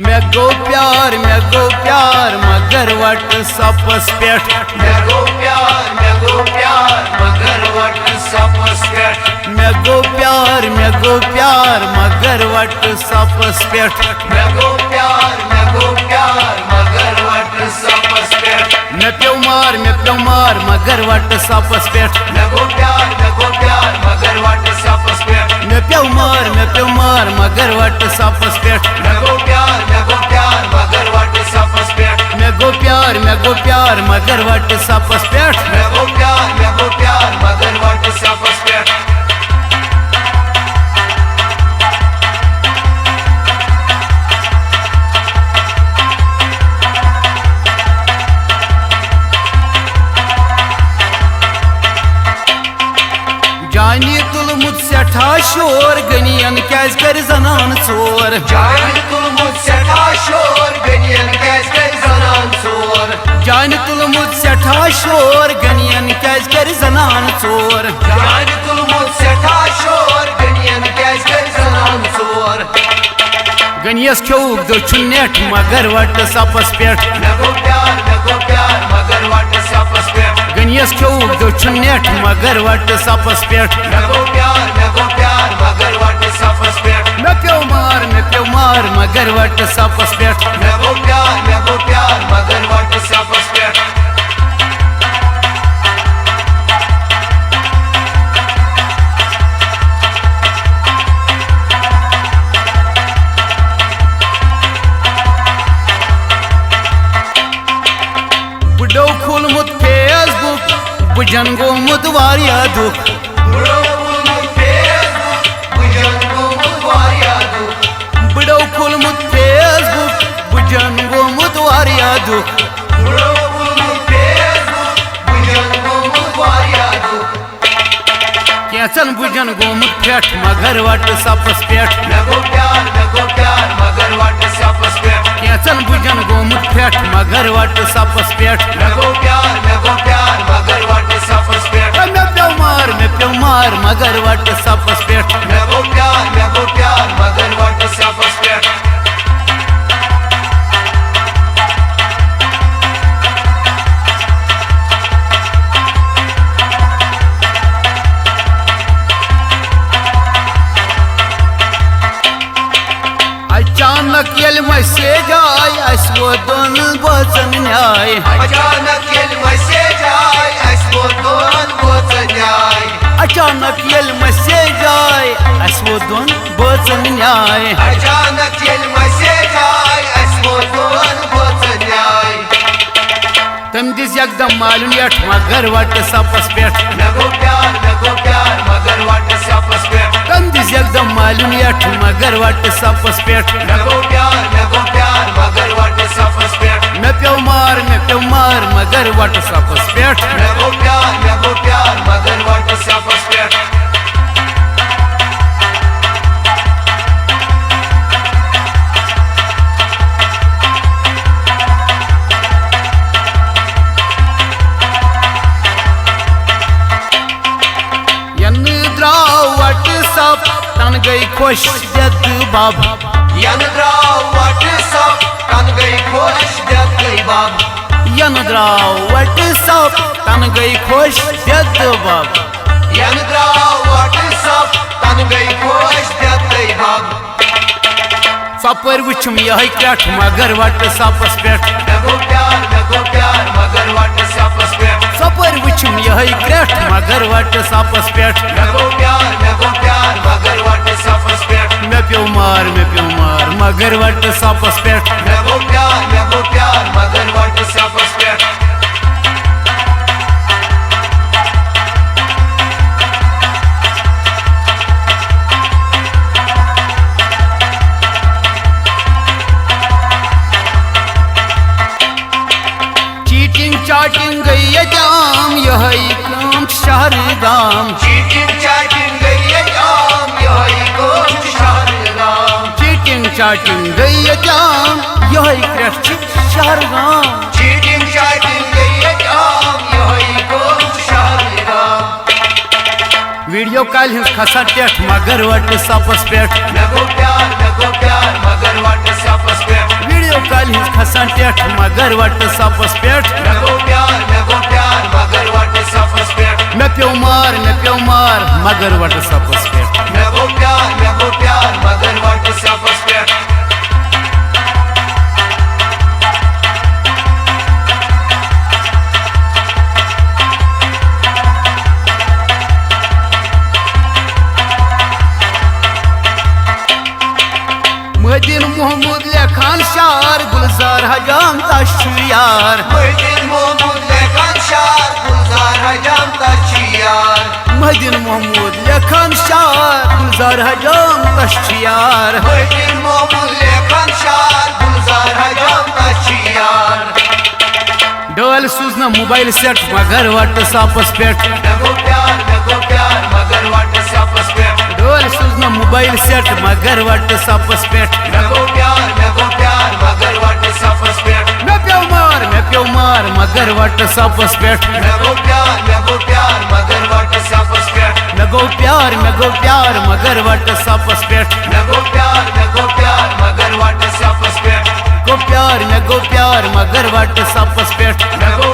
मैं गो प्यार मगर व्हाट्सएपस पेट मैं गो प्यार मगर व्हाट्सएपस पेट मैं गो प्यार मगर व्हाट्सएपस पेट मैं गो प्यार मगर व्हाट्सएपस पेट मैं प्यो मार मगर व्हाट्सएपस पेट मैं गो प्यार मगर व्हाट्सएपस पेट मैं प्यो मार मगर व्हाट्सएपस पेट मैं गो प्यार मगर व्हाट्सएपस पेट मैं गो प्यार मगर व्हाट्सएपस पेट मैं गो प्यार मगर व्हाट्सएपस पेट जानी तुलमुत सठा शोर गनियन कैस कर जनान चोर जानी तुलमुत सठा शोर गनियन कैस कर जनान चोर जानी तुलमुत सठा शोर गनियन कैस कर जनान चोर जानी तुलमुत सठा शोर गनियन कैस कर जनान चोर गनियस क्यों दो नेट मगर व्हाट्सएपस पेट मैं गो प्यार मगर व्हाट्सएपस पेट गनियस क्यों दो नेट मगर व्हाट्सएपस पेट मैं गो प्यार मगर व्हाट्सएपस पेट मैं प्यो मार मगर व्हाट्सएपस पेट मैं गो प्यार मगर व्हाट्सएपस पेट बुडो खुलमुत फेसबुक बुझन गोमुत वारिया दुख बुडो खुलमुत फेसबुक बुझन गोमुत वारिया दुख बुडो खुलमुत फेसबुक बुझन गोमुत वारिया दुख बुडो खुलमुत फेसबुक बुझन गोमुत वारिया दुख कैसन बुझन गोमुत फेट मगर व्हाट्सएपस पेट मैं गो प्यार मगर व्हाट्सएपस पेट कैसन बुझन गोमुत फेट मगर व्हाट्सएपस पेट मैं गो प्यार मगर व्हाट्सएपस पेट मैं प्यो मार मगर व्हाट्सएपस पेट मैं गो प्यार मगर व्हाट्सएपस पेट अचानक येल मैसेज आय अस वोदन बचन न्याय अचानक येल मैसेज आय अस वोदन बचन न्याय अचानक येल मैसेज आय अस वोदन बचन न्याय अचानक येल मैसेज आय अस वोदन बचन न्याय तम दिस एकदम मालूम यठ मगर व्हाट्सएपस पेट मैं गो प्यार मगर व्हाट्सएपस पेट तम दिस एकदम मालूम यठ मगर व्हाट्सएपस पेट मैं गो प्यार मगर व्हाट्सएपस पेट मैं प्यो मार मगर व्हाट्सएपस पेट मैं गो प्यार मगर व्हाट्सएपस पेट व्हाट्सएप तन गई खुश दत बाब यन द्राव व्हाट्सएप तन गई खुश दत बाब यन द्राव व्हाट्सएप तन गई खुश दत बाब यन द्राव व्हाट्सएप तन गई खुश दत बाब सपर वुचम यह क्रट मगर व्हाट्सएपस पेट मैं गो प्यार मगर व्हाट्सएपस पेट सपर वुचम यह क्रट मगर व्हाट्सएपस पेट मैं गो प्यार मगर व्हाट्सएपस पेट मैं प्यो मार मगर व्हाट्सएपस पेट मैं गो प्यार मगर व्हाट्सएपस पेट चाटिंग गई जाम यह काम शहर गाम चीटिंग चाटिंग गई जाम यही कोच शहर गाम चीटिंग चाटिंग गई जाम यह कृष्ण शहर गाम चीटिंग चाटिंग गई जाम यही कोच शहर गाम वीडियो कॉल हिंस खसा टेट मगर व्हाट्सएपस पेट मैं गो प्यार मगर व्हाट्सएपस पेट बसान टेठ मगर वट सपस पेठ मे गो प्यार मगर वट सपस पेठ मे प्यो मार मगर वट सपस पेठ मे गो प्यार मगर वट सपस पेठ मदीन मोहम्मद लेखान शार गुलजार हजाम तश यार मदीन मोहम्मद लेखान शार गुलजार हजाम तश यार मदीन मोहम्मद लेखान शार गुलजार हजाम तश यार मदीन मोहम्मद लेखान शार गुलजार हजाम तश यार डोल सूजना मोबाइल सेट मगर वट सपस पेठ मे गो प्यार मगर वट सपस पेठ डोल सूजना मोबाइल सेट मगर वट सपस पेठ मे गो प्यार मगर वट सपस पेठ मे प्यो मार मगर वट सपस पेठ मे गो प्यार मगर वट सपस पेठ मे गो प्यार मगर वट सपस पेठ मे गो प्यार मगर वट सपस पेठ गो प्यार मगर वट सपस पेठ मे गो